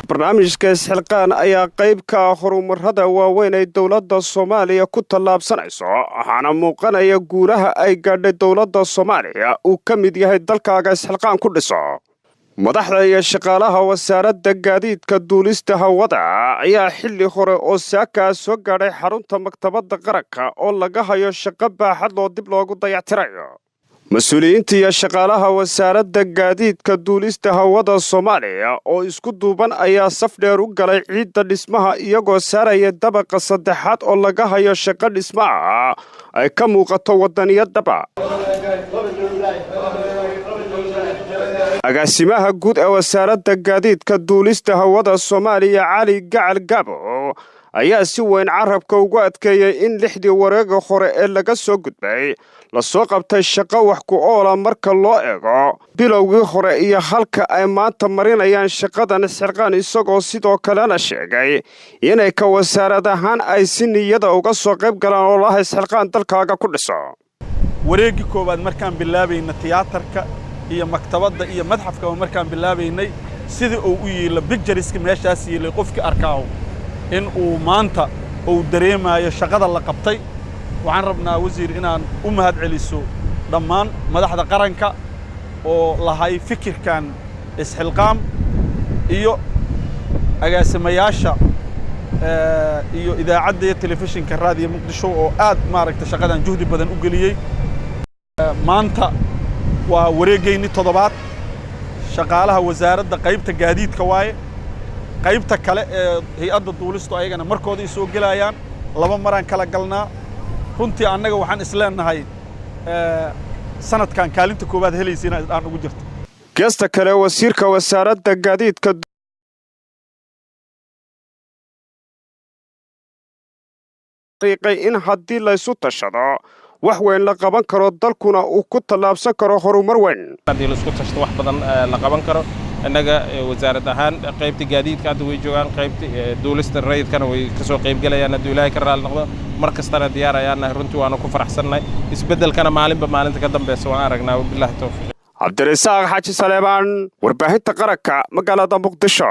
barnaamijka isxilqaan ayaa qayb ka ah horumarada waaweyn ee dowladda Soomaaliya ku tallaabsanayso waxaana muuqanaya guulaha ay gaadhay dowladda Soomaaliya uu ka mid yahay dalkaaga isxilqaan ku dhiso madaxda iyo shaqaalaha wasaaradda gaadiidka duulista hawada ayaa xilli hore oo saaka soo gaadhay xarunta maktabadda qaranka oo laga hayo shaqo baaxad loo dib loogu dayactirayo mas'uuliyiinta iyo shaqaalaha wasaaradda gaadiidka duulista hawada Soomaaliya oo isku duuban ayaa saf dheer u galay ciidda dhismaha iyagoo saaraya dabaqa saddexaad oo laga hayo shaqo dhismaha ay ka muuqato wadaniyadaba agaasimaha guud ee wasaaradda gaadiidka duulista hawada Soomaaliya Cali Gacal Gabo ayaa si weyn carabka ugu adkeeyay in lixdii wareega hore ee laga soo gudbay la soo qabtay shaqo wax ku ool ah marka loo eego bilowgii hore iyo halka ay maanta marinayaan shaqadan isxilqaan isagoo sidoo kalena sheegay inay ka wasaarad ahaan ay si niyada uga soo qayb galaan oo laha isxilqaan dalkaaga ku dhiso wareegii koowaad markaan bilaabayna tiyaatarka iyo maktabadda iyo madxafka markaan bilaabaynay sidii uu u yeelo pictureska meeshaas yeelay qofkii arkaaw in uu maanta uu dareemayo shaqada la qabtay waxaan rabnaa wasiir inaan u mahad celiso dhammaan madaxda qaranka oo lahay fikirkan isxilqaan iyo agaasimayaasha iyo idaacadda iyo telefishinka raadiyo Muqdisho oo aad maaragtay shaqadan juhdi badan u galiyay maanta waa wareegayni toddobaad shaqaalaha wasaaradda qaybta gaadiidka waaye qaybta kale ee hay'adda duulistu ayagana markooda soo galayaan laba maraan kala galnaa runtii annaga waxaan isleenahay sanadkan kaalinta koowaad helaysiina aan ugu jirto geesta kale wasiirka wasaaradda gaadiidka in haddii la isu tashado wax weyn la qaban karo dalkuna uu ku tallaabsan karo horumar weyn haddii la isku tashado wax badan la qaban karo innaga wasaarad ahaan qaybta gaadiidka hadda way joogaan qaybta duulista rayidkana way ka soo qayb galayaan haddii ilaahay ka raali noqdo mar kastana diyaar ayaanahay runtii waana ku faraxsannahay isbeddelkana maalinta ka dambaysa waan aragnaa billahi tawfiiq cabdirasaaq xaaji saleebaan warbaahinta qaranka magaalada Muqdisho